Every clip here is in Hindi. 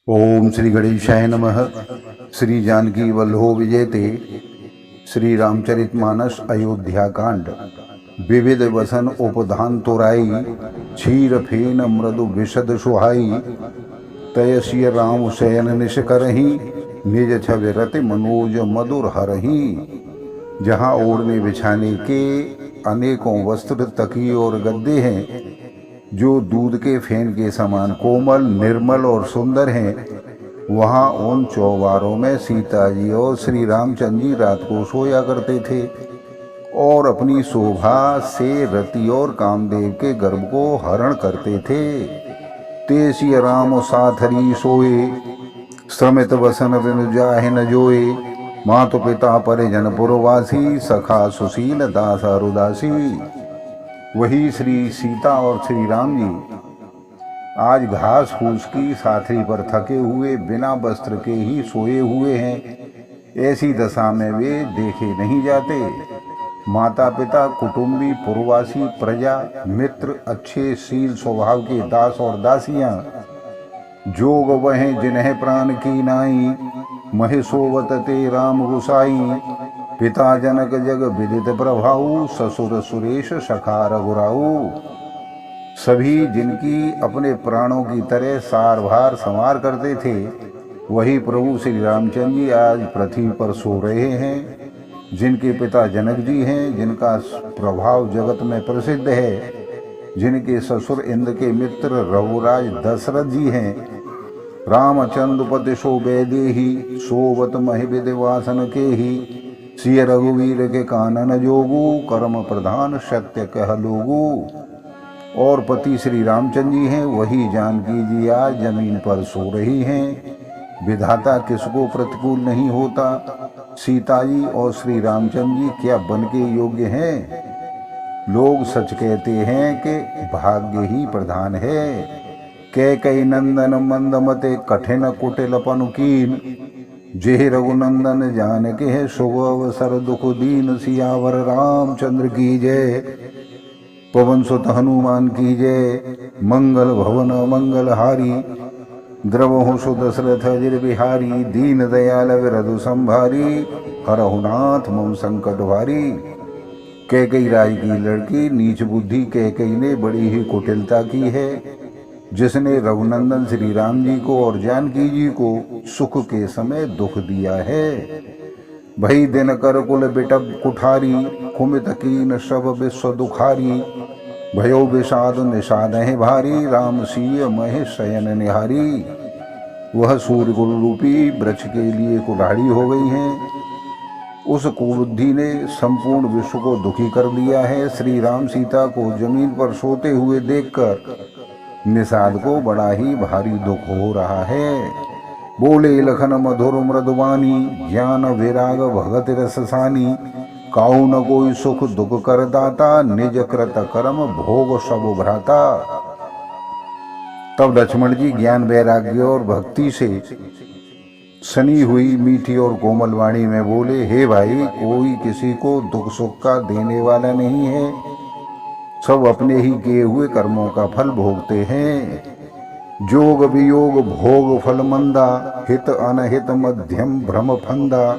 ओम श्री गणेशाय नमः। श्री जानकी वल्लभो विजयते। श्री रामचरितमानस अयोध्या कांड। विविध वसन उपधान तोराई, क्षीर फेन मृदु विशद सुहाई। तयसिय राम शयन निश करही, निज छवि रति मनोज मधुर हरही। जहाँ ओढ़ने बिछाने के अनेकों वस्त्र, तकिए और गद्दे हैं, जो दूध के फेन के समान कोमल, निर्मल और सुंदर हैं, वहाँ उन चौबारों में सीता जी और श्री रामचंद्र जी रात को सोया करते थे और अपनी शोभा से रति और कामदेव के गर्भ को हरण करते थे। तेसी राम साथरी सोए, श्रमित वसन रिन जाहि न जोए। मातु पिता परिजन पुरवासी, सखा सुशील दास अरुदासी। वही श्री सीता और श्री राम जी आज घास फूस की साथरी पर थके हुए बिना वस्त्र के ही सोए हुए हैं। ऐसी दशा में वे देखे नहीं जाते। माता पिता, कुटुंबी, पुरवासी, प्रजा, मित्र, अच्छे शील स्वभाव के दास और दासियां, जोग वह जिन्हें प्राण की नाई। महेशोवत ते राम गुसाई, पिता जनक जग विदित प्रभाऊ। ससुर सुरेश सखा रघुराऊ। सभी जिनकी अपने प्राणों की तरह सारभार संवार करते थे, वही प्रभु श्री रामचंद्र जी आज पृथ्वी पर सो रहे हैं। जिनके पिता जनक जी हैं, जिनका प्रभाव जगत में प्रसिद्ध है, जिनके ससुर इंद्र के मित्र रघुराज दशरथ जी हैं। रामचंद्र पति सो वैदेही, सोवत महिविद वासन के ही। सिय रघुवीर के कानन जोगू, कर्म प्रधान सत्य कह लोगू। और पति श्री रामचंद्र जी हैं, वही जानकी जी आज जमीन पर सो रही हैं। विधाता किसको प्रतिकूल नहीं होता। सीता जी और श्री रामचंद्र जी क्या बन के योग्य हैं। लोग सच कहते हैं कि भाग्य ही प्रधान है। कैकई नंदन मंदमते, कठिन कुटिल पनुकीन। जेह रघुनंदन जान के शुभ अवसर दुख दीन। सियावर रामचंद्र की जय, पवन सुत हनुमान की जय। मंगल भवन मंगल हारी, द्रवहु सुदशरथ अजिर बिहारी। दीन दयाल विरधु संभारी, हरहु नाथ मम संकट भारी। कैकई राज की लड़की नीच बुद्धि कैकई ने बड़ी ही कुटिलता की है। जिसने रघुनंदन श्री राम जी को और जानकी जी को सुख के समय दुख दिया है। भई दिन कर कुल बिटब कुठारी, कुमित कीन सब विश्व दुखारी। भयो विषाद निषाद है भारी, राम सीय मह शयन निहारी। वह सूर्य कुल रूपी वृक्ष के लिए कुल्हाड़ी हो गई हैं। उस कुबुद्धि ने संपूर्ण विश्व को दुखी कर दिया है। श्री राम सीता को जमीन पर सोते हुए देखकर निषाद को बड़ा ही भारी दुख हो रहा है। बोले लखन मधुर मृदुवानी, ज्ञान विराग भगत रससानी। काहू न कोई सुख दुख कर दाता, निज कृत कर्म भोग सब भ्राता। तब लक्ष्मण जी ज्ञान वैराग्य और भक्ति से सनी हुई मीठी और कोमल वाणी में बोले, हे भाई, कोई किसी को दुख सुख का देने वाला नहीं है। सब अपने ही किए हुए कर्मों का फल भोगते हैं। जोग वियोग भोग फल मंदा, हित अनहित मध्यम भ्रम फंदा।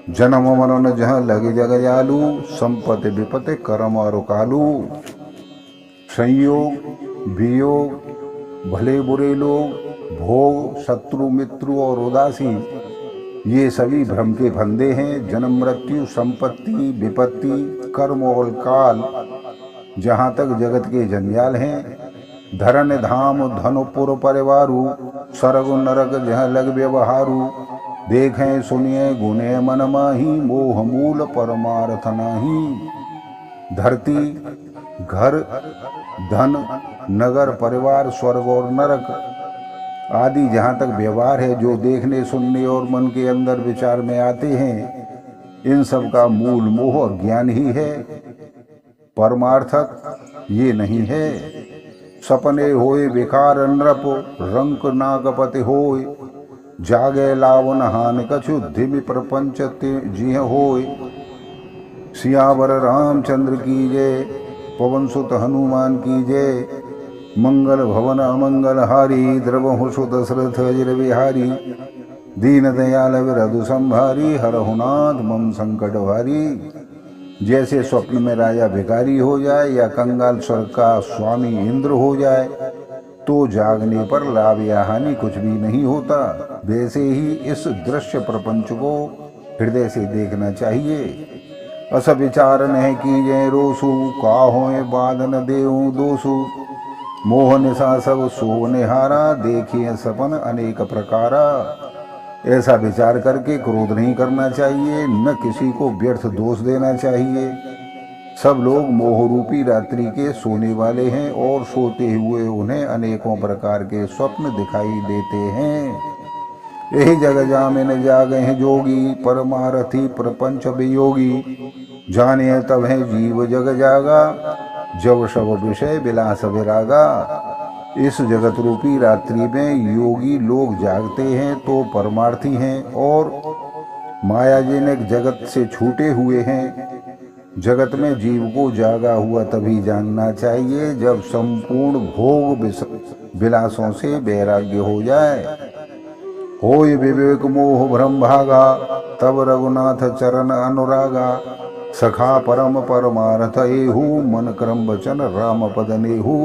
जन्म मरण जहाँ लगे जग जालू, संपत्ति विपत्ति कर्म और कालू। संयोग वियोग, भले बुरे लोग, भोग, शत्रु मित्रु और उदासी, ये सभी भ्रम के फंदे हैं। जन्म मृत्यु, संपत्ति विपत्ति, कर्म और काल, जहाँ तक जगत के जंजाल हैं। धरन धाम धनुपुर परिवारु, सरग नरक जह लग व्यवहारु। देखें सुनिए गुने मन माही, मोह मूल परमार्थ नाही। धरती, घर, धन, नगर, परिवार, स्वर्ग और नरक आदि जहाँ तक व्यवहार है, जो देखने सुनने और मन के अंदर विचार में आते हैं, इन सब का मूल मोह और ज्ञान ही है। परमार्थक ये नहीं है। सपने होए विकार नृप, रंक नागपति होए। जागे लावन हान कछु, धिमि प्रपंच जिह होए। सियावर रामचंद्र की जय, पवन सुत हनुमान की जय। मंगल भवन अमंगल हारी द्रवहु सुदशरथ अजिर बिहारी दीन दयाल विरधु संभारी हरहुनाथ मम संकट भारी। जैसे स्वप्न में राजा भिखारी हो जाए या कंगाल स्वर्ग का स्वामी इंद्र हो जाए तो जागने पर लाभ या हानि कुछ भी नहीं होता, वैसे ही इस दृश्य प्रपंच को हृदय से देखना चाहिए। अस विचार न कीजे रोसु काहों बाद न देऊं दोसु मोह निशा सब सो निहारा देखिए सपन अनेक प्रकारा। ऐसा विचार करके क्रोध नहीं करना चाहिए, न किसी को व्यर्थ दोष देना चाहिए। सब लोग मोह रूपी रात्रि के सोने वाले हैं और सोते हुए उन्हें अनेकों प्रकार के स्वप्न दिखाई देते हैं। यही जग जामिन जागे हैं जोगी परमारथी प्रपंच वियोगी। जाने तब है जीव जग जागा जब सब विषय विलास विरागा। इस जगत रूपी रात्रि में योगी लोग जागते हैं तो परमार्थी हैं और मायाजनक जगत से छूटे हुए हैं। जगत में जीव को जागा हुआ तभी जानना चाहिए जब संपूर्ण भोग विलासों से वैराग्य हो जाए। होय विवेक मोह भ्रम भागा तब रघुनाथ चरण अनुरागा। सखा परम परमार्थ एहू मन क्रम वचन राम पद नेहू।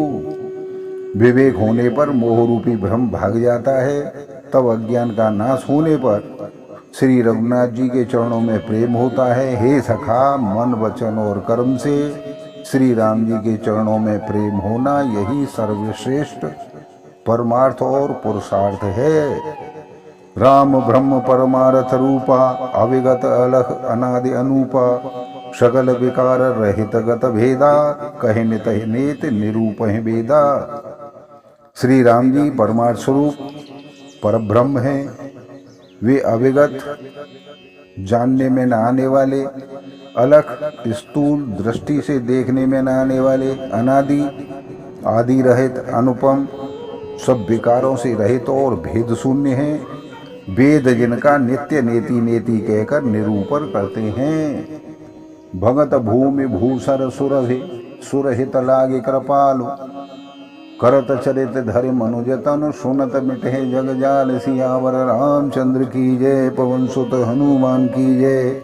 विवेक होने पर मोह रूपी भ्रम भाग जाता है, तब अज्ञान का नाश होने पर श्री रघुनाथ जी के चरणों में प्रेम होता है। हे सखा, मन वचन और कर्म से श्री राम जी के चरणों में प्रेम होना यही सर्वश्रेष्ठ परमार्थ और पुरुषार्थ है। राम ब्रह्म परमार्थ रूपा अविगत अलख अनादि अनूपा। सकल विकार रहित गत भेदा कहे नित नेत निरूप वेदा। श्री राम जी परमार्थ स्वरूप परब्रह्म हैं। वे अविगत जानने में न आने वाले, अलख स्थूल दृष्टि से देखने में न आने वाले, अनादि आदि रहित अनुपम सब विकारों से रहित और भेद शून्य हैं। वेद जिनका नित्य नेति नेति कहकर निरूपण करते हैं। भगत भूमि भूसर सुरभि सुरहित लागे कृपालु। करत चरित धरि मनुजतन सुनत मिटे जग जाल। सियावर रामचंद्र की जय, पवन सुत हनुमान की जय।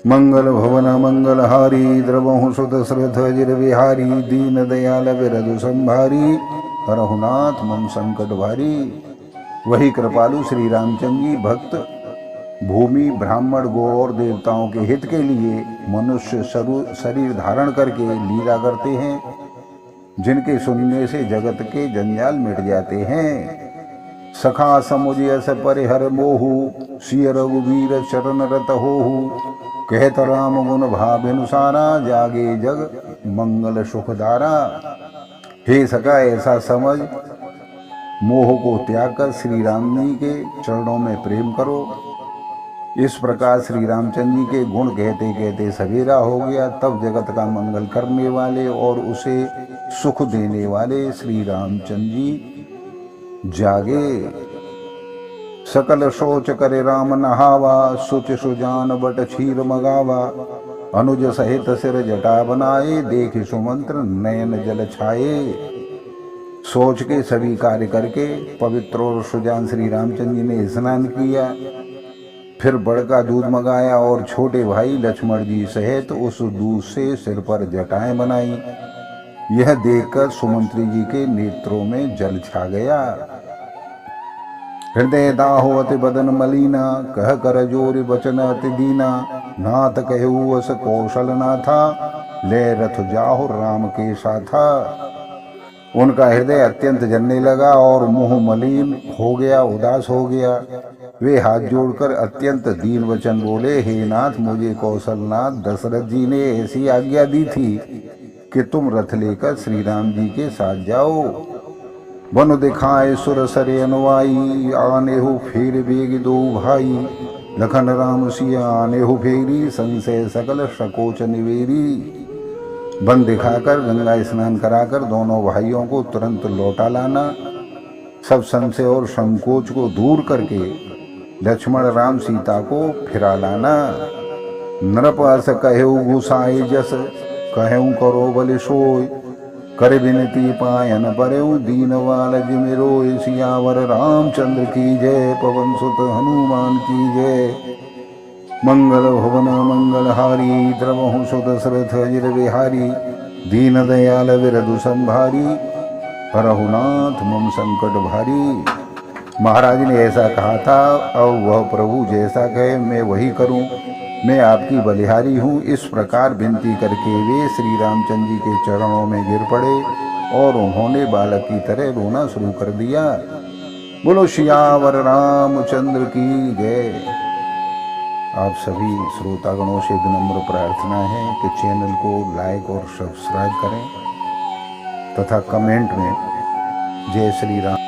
मंगल भवन मंगल हारी द्रवहु सुत श्रथ अजिर बिहारी। दीन दयाल विरधु संभारी हरहुनाथ मम संकट भारी। वही कृपालु श्री रामचंद्र जी भक्त भूमि ब्राह्मण गो और देवताओं के हित के लिए मनुष्य शरीर धारण करके लीला करते हैं, जिनके सुनने से जगत के जंजाल मिट जाते हैं। सखा समुझ अस परिहर मोहु सिय रघुवीर चरण रत होहु। कहत राम गुण भाभिनुसारा जागे जग मंगल सुखदारा। हे सखा, ऐसा समझ मोह को त्याग कर श्री राम जी के चरणों में प्रेम करो। इस प्रकार श्री रामचंद्र जी के गुण कहते कहते सवेरा हो गया। तब जगत का मंगल करने वाले और उसे सुख देने वाले श्री रामचंद्र जी जागे। सकल सोच करे राम नहावा। सुच सुजान बट क्षीर मगावा। अनुज सहित सिर जटा बनाए। देख सुमंत्र नयन जल छाए। सोच के सभी कार्य करके पवित्र और सुजान श्री रामचंद्र जी ने स्नान किया। फिर बड़का दूध मंगाया और छोटे भाई लक्ष्मण जी सहित उस दूध से सिर पर जटाएं बनाई। यह देखकर सुमंत्री जी के नेत्रों में जल छा गया। हृदय दाहो अति बदन मलीना। कह कर जोर बचन अति दीना। नाथ कहू अस कौशल ना था। ले रथ जाहो राम के साथा। उनका हृदय अत्यंत जलने लगा और मुंह मलिन हो गया, उदास हो गया। वे हाथ जोड़कर अत्यंत दीन वचन बोले, हे नाथ, मुझे कौशलनाथ दशरथ जी ने ऐसी आज्ञा दी थी कि तुम रथ लेकर श्री राम जी के साथ जाओ। बन दिखाए सुर सरे अनुवाई। आने हो फेर बेग दो भाई। लखन राम सिया आने हो फेरी। संशय सकल सकोच निवेरी। वन दिखाकर गंगा स्नान कराकर दोनों भाइयों को तुरंत लौटा लाना। सब संशय और संकोच को दूर करके लक्ष्मण राम सीता को फिरा लाना। नृप अस कहु गुसाई जस। कहूँ करो बलि सोय। कर बिनती पायन परऊ दीनवाल जिमिरो सियावर रामचंद्र की जय। पवन सुत हनुमान की जय। मंगल भवन मंगलहारी द्रवहु सुत दशरथ अजिर बिहारी। दीन दयाल विरधु संभारी हरहु नाथ मम संकट भारी। महाराज ने ऐसा कहा था और वह प्रभु जैसा कहे मैं वही करूं। मैं आपकी बलिहारी हूँ। इस प्रकार विनती करके वे श्री रामचंद्र जी के चरणों में गिर पड़े और उन्होंने बालक की तरह रोना शुरू कर दिया। बोलो सियावर रामचंद्र की जय। आप सभी श्रोतागणों से विनम्र प्रार्थना है कि चैनल को लाइक और सब्सक्राइब करें तथा कमेंट में जय श्री राम